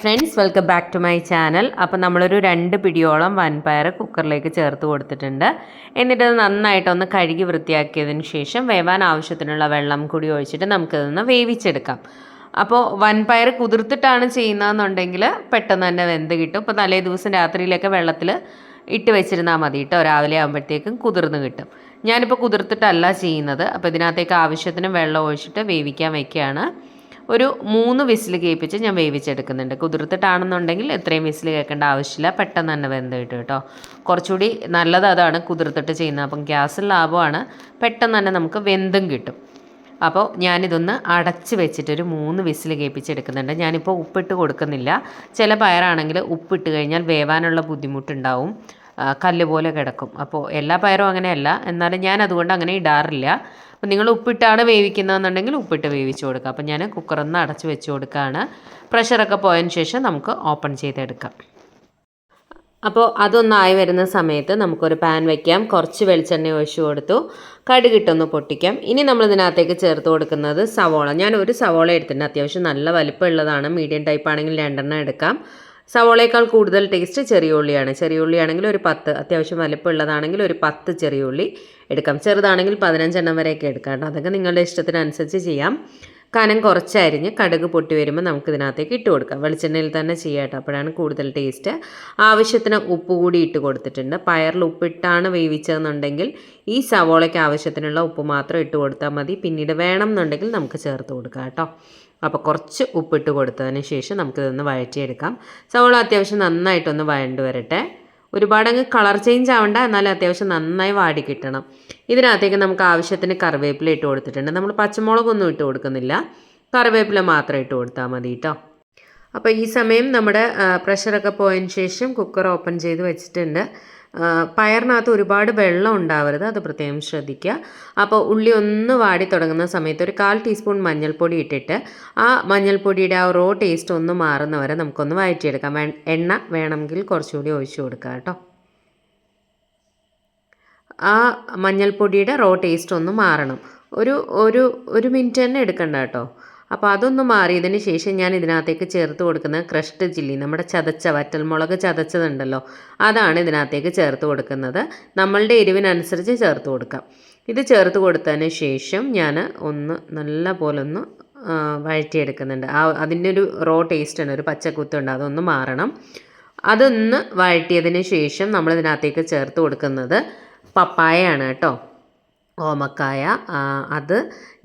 Friends, welcome back to my channel. അപ്പോൾ നമ്മളൊരു 2 പിടിയോളം വൻപയർ കുക്കറിലേക്ക് ചേർത്ത് കൊടുത്തിട്ടുണ്ട്. എന്നിട്ട് നന്നായിട്ടൊന്ന് കഴുകി വൃത്തിയാക്കിയതിന് ശേഷം വേവാൻ ആവശ്യത്തിനുള്ള വെള്ളം കൂടി ഒഴിച്ചിട്ട് നമുക്കിതൊന്ന് വേവിച്ചെടുക്കാം. അപ്പോൾ വൻപയർ കുതിർത്തിട്ടാണ് ചെയ്യുന്നതെന്നുണ്ടെങ്കിൽ പെട്ടെന്ന് തന്നെ വെന്ത് കിട്ടും. ഇപ്പോൾ തലേ ദിവസം രാത്രിയിലൊക്കെ വെള്ളത്തിൽ ഇട്ട് വെച്ചിരുന്നാൽ മതി കേട്ടോ, രാവിലെ ആകുമ്പോഴത്തേക്കും കുതിർന്ന് കിട്ടും. ഞാനിപ്പോൾ കുതിർത്തിട്ടല്ല ചെയ്യുന്നത്. അപ്പോൾ ഇതിനകത്തേക്ക് ആവശ്യത്തിന് വെള്ളം ഒഴിച്ചിട്ട് വേവിക്കാൻ വയ്ക്കുകയാണ്. ഒരു 3 വിസിൽ കേൾപ്പിച്ച് ഞാൻ വേവിച്ചെടുക്കുന്നുണ്ട്. കുതിർത്തിട്ടാണെന്നുണ്ടെങ്കിൽ ഇത്രയും വിസിൽ കേൾക്കേണ്ട ആവശ്യമില്ല, പെട്ടെന്ന് തന്നെ വെന്ത് കിട്ടും കേട്ടോ. കുറച്ചുകൂടി നല്ലത് അതാണ് കുതിർത്തിട്ട് ചെയ്യുന്നത്. അപ്പം ഗ്യാസിൽ ലാഭമാണ്, പെട്ടെന്ന് തന്നെ നമുക്ക് വെന്തും കിട്ടും. അപ്പോൾ ഞാനിതൊന്ന് അടച്ച് വെച്ചിട്ടൊരു 3 വിസിൽ കേൾപ്പിച്ചെടുക്കുന്നുണ്ട്. ഞാനിപ്പോൾ ഉപ്പിട്ട് കൊടുക്കുന്നില്ല. ചില പയറാണെങ്കിൽ ഉപ്പിട്ട് കഴിഞ്ഞാൽ വേവാനുള്ള ബുദ്ധിമുട്ടുണ്ടാവും, കല്ല് പോലെ കിടക്കും. അപ്പോൾ എല്ലാ പയറും അങ്ങനെയല്ല, എന്നാലും ഞാൻ അതുകൊണ്ട് അങ്ങനെ ഇടാറില്ല. അപ്പോൾ നിങ്ങൾ ഉപ്പിട്ടാണ് വേവിക്കുന്നതെന്നുണ്ടെങ്കിൽ ഉപ്പിട്ട് വേവിച്ച് കൊടുക്കുക. അപ്പോൾ ഞാൻ കുക്കറൊന്ന് അടച്ച് വെച്ച് കൊടുക്കുകയാണ്. പ്രഷറൊക്കെ പോയതിന് ശേഷം നമുക്ക് ഓപ്പൺ ചെയ്തെടുക്കാം. അപ്പോൾ അതൊന്നായി വരുന്ന സമയത്ത് നമുക്കൊരു പാൻ വയ്ക്കാം. കുറച്ച് വെളിച്ചെണ്ണ ഒഴിച്ച് കൊടുത്തു, കടുകിട്ടൊന്ന് പൊട്ടിക്കാം. ഇനി നമ്മളിതിനകത്തേക്ക് ചേർത്ത് കൊടുക്കുന്നത് സവോള. ഞാൻ ഒരു സവോള എടുത്തിട്ടുണ്ട്. അത്യാവശ്യം നല്ല വലിപ്പമുള്ളതാണ്. മീഡിയം ടൈപ്പ് ആണെങ്കിൽ 2 എണ്ണം എടുക്കാം. സവോളയേക്കാൾ കൂടുതൽ ടേസ്റ്റ് ചെറിയ ഉള്ളിയാണ്. ചെറിയ ഉള്ളിയാണെങ്കിൽ ഒരു 10, അത്യാവശ്യം വലിപ്പമുള്ളതാണെങ്കിൽ ഒരു 10 ചെറിയ ഉള്ളി എടുക്കാം. ചെറുതാണെങ്കിൽ 15 എണ്ണം വരെയൊക്കെ എടുക്കാം കേട്ടോ. അതൊക്കെ നിങ്ങളുടെ ഇഷ്ടത്തിനനുസരിച്ച് ചെയ്യാം. കനം കുറച്ചരിഞ്ഞ് കടുക് പൊട്ടി വരുമ്പോൾ നമുക്കിതിനകത്തേക്ക് ഇട്ട് കൊടുക്കാം. വെളിച്ചെണ്ണയിൽ തന്നെ ചെയ്യാം കേട്ടോ, അപ്പോഴാണ് കൂടുതൽ ടേസ്റ്റ്. ആവശ്യത്തിന് ഉപ്പ് കൂടി ഇട്ട് കൊടുത്തിട്ടുണ്ട്. പയറിൽ ഉപ്പിട്ടാണ് വേവിച്ചതെന്നുണ്ടെങ്കിൽ ഈ സവോളയ്ക്ക് ആവശ്യത്തിനുള്ള ഉപ്പ് മാത്രം ഇട്ട് കൊടുത്താൽ മതി. പിന്നീട് വേണം എന്നുണ്ടെങ്കിൽ നമുക്ക് ചേർത്ത് കൊടുക്കാം കേട്ടോ. അപ്പോൾ കുറച്ച് ഉപ്പിട്ട് കൊടുത്തതിന് ശേഷം നമുക്കിതൊന്ന് വഴറ്റിയെടുക്കാം. സവോള അത്യാവശ്യം നന്നായിട്ടൊന്ന് വഴണ്ട് വരട്ടെ. ഒരുപാടങ്ങ് കളർ ചേഞ്ച് ആവണ്ട, എന്നാലും അത്യാവശ്യം നന്നായി വാടി കിട്ടണം. ഇതിനകത്തേക്ക് നമുക്ക് ആവശ്യത്തിന് കറിവേപ്പില ഇട്ട് കൊടുത്തിട്ടുണ്ട്. നമ്മൾ പച്ചമുളകൊന്നും ഇട്ട് കൊടുക്കുന്നില്ല, കറിവേപ്പില മാത്രം ഇട്ട് കൊടുത്താൽ മതി കേട്ടോ. അപ്പോൾ ഈ സമയം നമ്മുടെ പ്രഷറൊക്കെ പോയതിന് ശേഷം കുക്കർ ഓപ്പൺ ചെയ്ത് വെച്ചിട്ടുണ്ട്. പയറിനകത്ത് ഒരുപാട് വെള്ളം ഉണ്ടാവരുത്, അത് പ്രത്യേകം ശ്രദ്ധിക്കുക. അപ്പോൾ ഉള്ളി ഒന്ന് വാടി തുടങ്ങുന്ന സമയത്ത് ഒരു 1/4 ടീസ്പൂൺ മഞ്ഞൾപ്പൊടി ഇട്ടിട്ട് ആ മഞ്ഞൾപ്പൊടിയുടെ ആ റോ ടേസ്റ്റ് ഒന്ന് മാറുന്നവരെ നമുക്കൊന്ന് വഴറ്റിയെടുക്കാം. എണ്ണ വേണമെങ്കിൽ കുറച്ചുകൂടി ഒഴിച്ചു കൊടുക്കുക കേട്ടോ. ആ മഞ്ഞൾപ്പൊടിയുടെ റോ ടേസ്റ്റ് ഒന്ന് മാറണം. ഒരു മിനിറ്റ് തന്നെ എടുക്കണ്ട കേട്ടോ. അപ്പോൾ അതൊന്ന് മാറിയതിന് ശേഷം ഞാൻ ഇതിനകത്തേക്ക് ചേർത്ത് കൊടുക്കുന്ന ക്രഷ്ഡ് ചില്ലി, നമ്മുടെ ചതച്ച വറ്റൽമുളക് ചതച്ചതുണ്ടല്ലോ, അതാണ് ഇതിനകത്തേക്ക് ചേർത്ത് കൊടുക്കുന്നത്. നമ്മളുടെ എരിവിനനുസരിച്ച് ചേർത്ത് കൊടുക്കാം. ഇത് ചേർത്ത് കൊടുത്തതിന് ശേഷം ഞാൻ നല്ല പോലെ ഒന്ന് വഴറ്റിയെടുക്കുന്നുണ്ട്. അതിൻ്റെ ഒരു റോ ടേസ്റ്റ് ഉണ്ട്, ഒരു പച്ചക്കുത്തുണ്ട്, അതൊന്ന് മാറണം. അതൊന്ന് വഴറ്റിയതിന് ശേഷം നമ്മളിതിനകത്തേക്ക് ചേർത്ത് കൊടുക്കുന്നത് പപ്പായയാണ് കേട്ടോ, ഓമക്കായ. അത്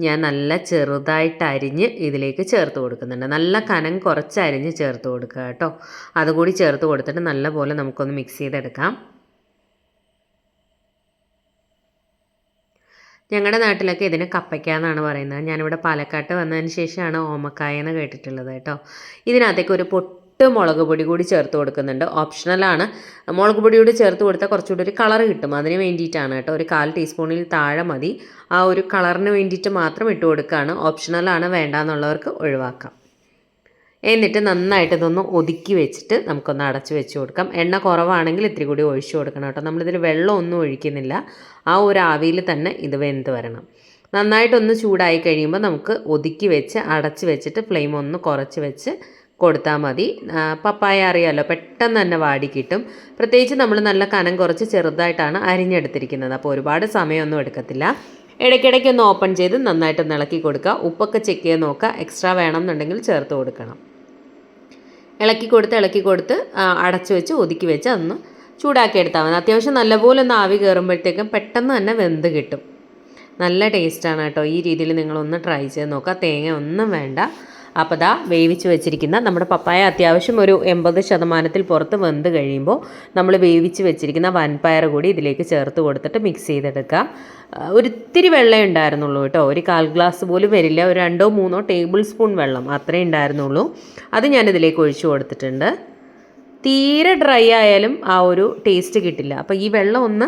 ഞാൻ നല്ല ചെറുതായിട്ട് അരിഞ്ഞ് ഇതിലേക്ക് ചേർത്ത് കൊടുക്കുന്നുണ്ട്. നല്ല കനം കുറച്ച് അരിഞ്ഞ് ചേർത്ത് കൊടുക്കുക കേട്ടോ. അതുകൂടി ചേർത്ത് കൊടുത്തിട്ട് നല്ലപോലെ നമുക്കൊന്ന് മിക്സ് ചെയ്തെടുക്കാം. ഞങ്ങളുടെ നാട്ടിലൊക്കെ ഇതിന് കപ്പയ്ക്ക എന്നാണ് പറയുന്നത്. ഞാനിവിടെ പാലക്കാട്ട് വന്നതിന് ശേഷമാണ് ഓമക്കായ എന്ന് കേട്ടിട്ടുള്ളത് കേട്ടോ. ഇതിനകത്തേക്ക് ഒരു മുളക് പൊടി കൂടി ചേർത്ത് കൊടുക്കുന്നുണ്ട്. ഓപ്ഷണലാണ്. മുളക് പൊടി കൂടി ചേർത്ത് കൊടുത്താൽ കുറച്ചുകൂടി ഒരു കളർ കിട്ടും, അതിന് വേണ്ടിയിട്ടാണ് കേട്ടോ. ഒരു 1/4 ടീസ്പൂണിൽ താഴെ മതി. ആ ഒരു കളറിന് വേണ്ടിയിട്ട് മാത്രം ഇട്ട് കൊടുക്കുകയാണ്. ഓപ്ഷണലാണ്, വേണ്ടാന്നുള്ളവർക്ക് ഒഴിവാക്കാം. എന്നിട്ട് നന്നായിട്ട് ഇതൊന്ന് ഒതുക്കി വെച്ചിട്ട് നമുക്കൊന്ന് അടച്ച് വെച്ച് കൊടുക്കാം. എണ്ണ കുറവാണെങ്കിൽ ഇത്തിരി കൂടി ഒഴിച്ചു കൊടുക്കണം കേട്ടോ. നമ്മളിതിൽ വെള്ളമൊന്നും ഒഴിക്കുന്നില്ല, ആ ഒരു ആവിയിൽ തന്നെ ഇത് വെന്ത് വരണം. നന്നായിട്ടൊന്ന് ചൂടായി കഴിയുമ്പോൾ നമുക്ക് ഒതുക്കി വെച്ച് അടച്ച് വെച്ചിട്ട് ഫ്ലെയിം ഒന്ന് കുറച്ച് വെച്ച് കൊടുത്താൽ മതി. പപ്പായ അറിയാമല്ലോ, പെട്ടെന്ന് തന്നെ വാടി കിട്ടും. പ്രത്യേകിച്ച് നമ്മൾ നല്ല കനം കുറച്ച് ചെറുതായിട്ടാണ് അരിഞ്ഞെടുത്തിരിക്കുന്നത്. അപ്പോൾ ഒരുപാട് സമയമൊന്നും എടുക്കത്തില്ല. ഇടയ്ക്കിടയ്ക്ക് ഒന്ന് ഓപ്പൺ ചെയ്ത് നന്നായിട്ടൊന്ന് ഇളക്കി കൊടുക്കുക. ഉപ്പൊക്കെ ചെക്ക് ചെയ്ത് നോക്കുക, എക്സ്ട്രാ വേണം എന്നുണ്ടെങ്കിൽ ചേർത്ത് കൊടുക്കണം. ഇളക്കി കൊടുത്ത് അടച്ച് വെച്ച് ഒതുക്കി വെച്ച് അതൊന്ന് ചൂടാക്കി എടുത്താൽ മതി. അത്യാവശ്യം നല്ലപോലെ ഒന്ന് ആവി കയറുമ്പോഴത്തേക്കും പെട്ടെന്ന് തന്നെ വെന്ത് കിട്ടും. നല്ല ടേസ്റ്റാണ് കേട്ടോ. ഈ രീതിയിൽ നിങ്ങളൊന്ന് ട്രൈ ചെയ്ത് നോക്കുക. തേങ്ങ ഒന്നും വേണ്ട. അപ്പോൾ ദാ വേവിച്ച് വെച്ചിരിക്കുന്ന നമ്മുടെ പപ്പായ അത്യാവശ്യം ഒരു 80% പുറത്ത് വെന്ത് കഴിയുമ്പോൾ നമ്മൾ വേവിച്ച് വെച്ചിരിക്കുന്ന വൻപയർ കൂടി ഇതിലേക്ക് ചേർത്ത് കൊടുത്തിട്ട് മിക്സ് ചെയ്തെടുക്കാം. ഒരിത്തിരി വെള്ളം ഉണ്ടായിരുന്നുള്ളൂ കേട്ടോ, ഒരു 1/4 ഗ്ലാസ് പോലും വരില്ല, ഒരു 2-3 ടേബിൾ സ്പൂൺ വെള്ളം അത്രേ ഉണ്ടായിരുന്നുള്ളൂ. അത് ഞാനിതിലേക്ക് ഒഴിച്ചു കൊടുത്തിട്ടുണ്ട്. തീരെ ഡ്രൈ ആയാലും ആ ഒരു ടേസ്റ്റ് കിട്ടില്ല. അപ്പോൾ ഈ വെള്ളം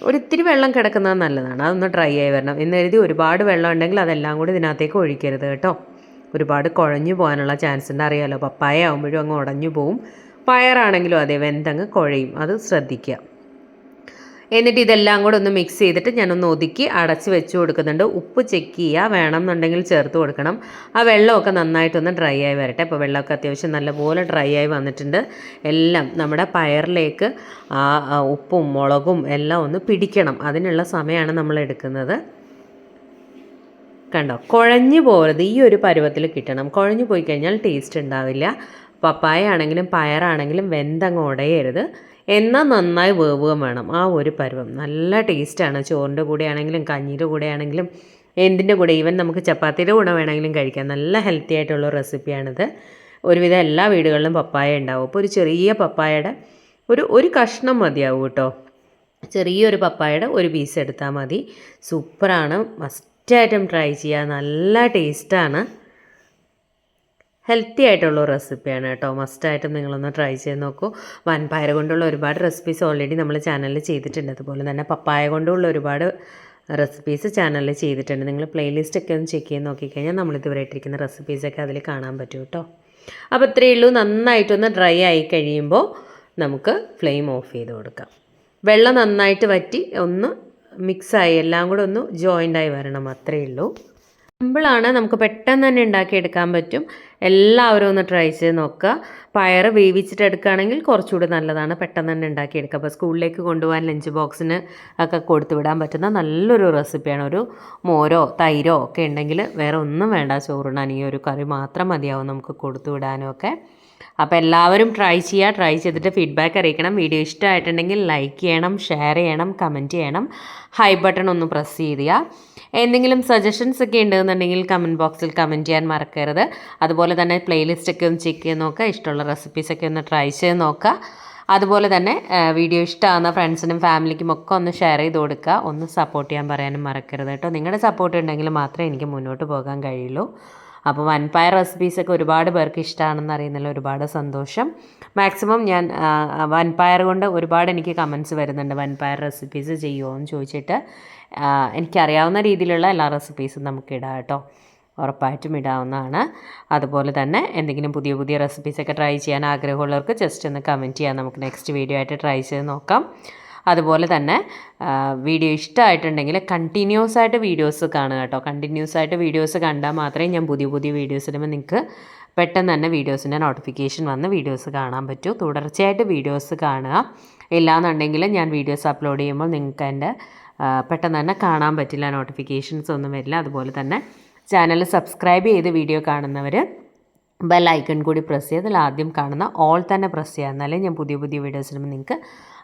ഒരിത്തിരി വെള്ളം കിടക്കുന്നത് നല്ലതാണ്. അതൊന്ന് ഡ്രൈ ആയി വരണം എന്ന് കരുതി ഒരുപാട് വെള്ളം ഉണ്ടെങ്കിൽ അതെല്ലാം കൂടി ഇതിനകത്തേക്ക് ഒഴിക്കരുത് കേട്ടോ. ഒരുപാട് കുഴഞ്ഞു പോകാനുള്ള ചാൻസ് ഉണ്ട്, അറിയാമല്ലോ. പപ്പായ ആകുമ്പോഴും അങ്ങ് ഉടഞ്ഞു പോവും, പയറാണെങ്കിലും അതേ വെന്തങ്ങ് കുഴയും, അത് ശ്രദ്ധിക്കുക. എന്നിട്ട് ഇതെല്ലാം കൂടെ ഒന്ന് മിക്സ് ചെയ്തിട്ട് ഞാനൊന്ന് ഒതുക്കി അടച്ച് വെച്ച് കൊടുക്കുന്നുണ്ട്. ഉപ്പ് ചെക്ക് ചെയ്യുക, വേണമെന്നുണ്ടെങ്കിൽ ചേർത്ത് കൊടുക്കണം. ആ വെള്ളമൊക്കെ നന്നായിട്ടൊന്ന് ഡ്രൈ ആയി വരട്ടെ. ഇപ്പോൾ വെള്ളമൊക്കെ അത്യാവശ്യം നല്ലപോലെ ഡ്രൈ ആയി വന്നിട്ടുണ്ട്. എല്ലാം നമ്മുടെ പയറിലേക്ക് ആ ഉപ്പും മുളകും എല്ലാം ഒന്ന് പിടിക്കണം. അതിനുള്ള സമയമാണ് നമ്മൾ എടുക്കുന്നത്. കണ്ടോ, കുഴഞ്ഞു പോകരുത്, ഈ ഒരു പരുവത്തിൽ കിട്ടണം. കുഴഞ്ഞു പോയി കഴിഞ്ഞാൽ ടേസ്റ്റ് ഉണ്ടാവില്ല. പപ്പായ ആണെങ്കിലും പയറാണെങ്കിലും വെന്തങ്ങ് ഉടയരുത്, എന്നാൽ നന്നായി വേവുകയും വേണം. ആ ഒരു പരുവം നല്ല ടേസ്റ്റാണ്. ചോറിൻ്റെ കൂടെ ആണെങ്കിലും കഞ്ഞിയുടെ കൂടെ ആണെങ്കിലും എന്തിൻ്റെ കൂടെ, ഈവൻ നമുക്ക് ചപ്പാത്തിയുടെ കൂടെ വേണമെങ്കിലും കഴിക്കാം. നല്ല ഹെൽത്തി ആയിട്ടുള്ള റെസിപ്പിയാണിത്. ഒരുവിധം എല്ലാ വീടുകളിലും പപ്പായ ഉണ്ടാവും. അപ്പോൾ ഒരു ചെറിയ പപ്പായയുടെ ഒരു കഷ്ണം മതിയാവും കേട്ടോ. ചെറിയൊരു പപ്പായയുടെ ഒരു പീസ് എടുത്താൽ മതി. സൂപ്പറാണ്, മസ്റ്റായിട്ടും ട്രൈ ചെയ്യുക. നല്ല ടേസ്റ്റാണ്, ഹെൽത്തി ആയിട്ടുള്ള റെസിപ്പിയാണ് കേട്ടോ. മസ്റ്റായിട്ടും നിങ്ങളൊന്ന് ട്രൈ ചെയ്ത് നോക്കൂ. വൻപയർ കൊണ്ടുള്ള ഒരുപാട് റെസിപ്പീസ് ഓൾറെഡി നമ്മൾ ചാനലിൽ ചെയ്തിട്ടുണ്ട്. അതുപോലെ തന്നെ പപ്പായ കൊണ്ടുള്ള ഒരുപാട് റെസിപ്പീസ് ചാനലിൽ ചെയ്തിട്ടുണ്ട്. നിങ്ങൾ പ്ലേലിസ്റ്റൊക്കെ ഒന്ന് ചെക്ക് ചെയ്ത് നോക്കിക്കഴിഞ്ഞാൽ നമ്മളിതുവരെ ഇട്ടിരിക്കുന്ന റെസിപ്പീസൊക്കെ അതിൽ കാണാൻ പറ്റും കേട്ടോ. അപ്പോൾ ഇത്രയേ ഉള്ളൂ. നന്നായിട്ടൊന്ന് ഡ്രൈ ആയി കഴിയുമ്പോൾ നമുക്ക് ഫ്ലെയിം ഓഫ് ചെയ്ത് കൊടുക്കാം. വെള്ളം നന്നായിട്ട് വറ്റി ഒന്ന് മിക്സായി എല്ലാം കൂടെ ഒന്ന് ജോയിൻ്റായി വരണം, അത്രയേ ഉള്ളൂ. സിമ്പിളാണ്, നമുക്ക് പെട്ടെന്ന് തന്നെ ഉണ്ടാക്കിയെടുക്കാൻ പറ്റും. എല്ലാവരും ഒന്ന് ട്രൈ ചെയ്ത് നോക്കുക. പയർ വേവിച്ചിട്ട് എടുക്കുകയാണെങ്കിൽ കുറച്ചുകൂടി നല്ലതാണ്, പെട്ടെന്ന് തന്നെ ഉണ്ടാക്കിയെടുക്കുക. അപ്പോൾ സ്കൂളിലേക്ക് കൊണ്ടുപോകാൻ ലഞ്ച് ബോക്സിന് ഒക്കെ കൊടുത്തു വിടാൻ പറ്റുന്ന നല്ലൊരു റെസിപ്പിയാണ്. ഒരു മോരോ തൈരോ ഒക്കെ ഉണ്ടെങ്കിൽ വേറെ ഒന്നും വേണ്ട ചോറുണ്ണാൻ, ഈ ഒരു കറി മാത്രം മതിയാവും നമുക്ക് കൊടുത്തു വിടാനും ഒക്കെ. അപ്പോൾ എല്ലാവരും ട്രൈ ചെയ്യുക. ട്രൈ ചെയ്തിട്ട് ഫീഡ്ബാക്ക് അറിയിക്കണം. വീഡിയോ ഇഷ്ടമായിട്ടുണ്ടെങ്കിൽ ലൈക്ക് ചെയ്യണം, ഷെയർ ചെയ്യണം, കമൻറ്റ് ചെയ്യണം. ഹൈ ബട്ടൺ ഒന്ന് പ്രസ് ചെയ്യുക. എന്തെങ്കിലും സജഷൻസ് ഒക്കെ ഉണ്ടെന്നുണ്ടെങ്കിൽ കമൻറ്റ് ബോക്സിൽ കമൻറ്റ് ചെയ്യാൻ മറക്കരുത്. അതുപോലെ തന്നെ പ്ലേലിസ്റ്റൊക്കെ ഒന്ന് ചെക്ക് ചെയ്ത് നോക്കുക. ഇഷ്ടമുള്ള റെസിപ്പീസൊക്കെ ഒന്ന് ട്രൈ ചെയ്ത് നോക്കുക. അതുപോലെ തന്നെ വീഡിയോ ഇഷ്ടമാകുന്ന ഫ്രണ്ട്സിനും ഫാമിലിക്കും ഒക്കെ ഒന്ന് ഷെയർ ചെയ്ത് കൊടുക്കുക. ഒന്ന് സപ്പോർട്ട് ചെയ്യാൻ പറയാനും മറക്കരുത് കേട്ടോ. നിങ്ങളുടെ സപ്പോർട്ട് ഉണ്ടെങ്കിൽ മാത്രമേ എനിക്ക് മുന്നോട്ട് പോകാൻ കഴിയുള്ളൂ. അപ്പോൾ വൻപയർ റെസിപ്പീസൊക്കെ ഒരുപാട് പേർക്ക് ഇഷ്ടമാണെന്ന് അറിയുന്നതിൽ ഒരുപാട് സന്തോഷം. മാക്സിമം ഞാൻ വൻപയർ കൊണ്ട് ഒരുപാട് എനിക്ക് കമൻറ്റ്സ് വരുന്നുണ്ട്, വൻപയർ റെസിപ്പീസ് ചെയ്യുമോ എന്ന് ചോദിച്ചിട്ട്. എനിക്കറിയാവുന്ന രീതിയിലുള്ള എല്ലാ റെസിപ്പീസും നമുക്ക് ഇടാം കേട്ടോ, ഉറപ്പായിട്ടും ഇടാവുന്നതാണ്. അതുപോലെ തന്നെ എന്തെങ്കിലും പുതിയ പുതിയ റെസിപ്പീസൊക്കെ ട്രൈ ചെയ്യാൻ ആഗ്രഹമുള്ളവർക്ക് ജസ്റ്റ് ഒന്ന് കമൻറ്റ് ചെയ്യാം. നമുക്ക് നെക്സ്റ്റ് വീഡിയോ ആയിട്ട് ട്രൈ ചെയ്ത് നോക്കാം. അതുപോലെ തന്നെ വീഡിയോ ഇഷ്ടമായിട്ടുണ്ടെങ്കിൽ കണ്ടിന്യൂസ് ആയിട്ട് വീഡിയോസ് കാണുക കേട്ടോ. കണ്ടിന്യൂസ് ആയിട്ട് വീഡിയോസ് കണ്ടാൽ മാത്രമേ ഞാൻ പുതിയ പുതിയ വീഡിയോസ് ഇടുമ്പോൾ നിങ്ങൾക്ക് പെട്ടെന്ന് തന്നെ വീഡിയോസിൻ്റെ നോട്ടിഫിക്കേഷൻ വന്ന് വീഡിയോസ് കാണാൻ പറ്റൂ. തുടർച്ചയായിട്ട് വീഡിയോസ് കാണുക. ഇല്ലാന്നുണ്ടെങ്കിൽ ഞാൻ വീഡിയോസ് അപ്ലോഡ് ചെയ്യുമ്പോൾ നിങ്ങൾക്ക് എൻ്റെ പെട്ടെന്ന് തന്നെ കാണാൻ പറ്റില്ല, നോട്ടിഫിക്കേഷൻസ് ഒന്നും വരില്ല. അതുപോലെ തന്നെ ചാനൽ സബ്സ്ക്രൈബ് ചെയ്ത് വീഡിയോ കാണുന്നവർ ബെൽ ഐക്കൺ കൂടി പ്രസ് ചെയ്ത് അതിൽ ആദ്യം കാണുന്ന ഓൾ തന്നെ പ്രസ് ചെയ്യുക. എന്നാലേ ഞാൻ പുതിയ പുതിയ വീഡിയോസ് ഇടുമ്പോൾ നിങ്ങൾക്ക്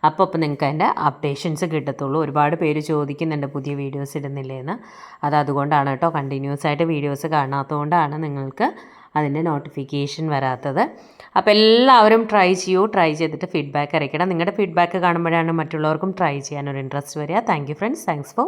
അപ്പോൾ നിങ്ങൾക്ക് അതിൻ്റെ അപ്ഡേഷൻസ് കിട്ടത്തുള്ളൂ. ഒരുപാട് പേര് ചോദിക്കുന്നുണ്ട് പുതിയ വീഡിയോസ് ഇടുന്നില്ലേന്ന്. അതുകൊണ്ടാണ് കേട്ടോ, കണ്ടിന്യൂസ് ആയിട്ട് വീഡിയോസ് കാണാത്തതുകൊണ്ടാണ് നിങ്ങൾക്ക് അതിൻ്റെ നോട്ടിഫിക്കേഷൻ വരാത്തത്. അപ്പോൾ എല്ലാവരും ട്രൈ ചെയ്യൂ. ട്രൈ ചെയ്തിട്ട് ഫീഡ്ബാക്ക് അറിയിക്കണം. നിങ്ങളുടെ ഫീഡ്ബാക്ക് കാണുമ്പോഴാണ് മറ്റുള്ളവർക്കും ട്രൈ ചെയ്യാനൊരു ഇൻട്രസ്റ്റ് വരിക. Thank you friends. Thanks for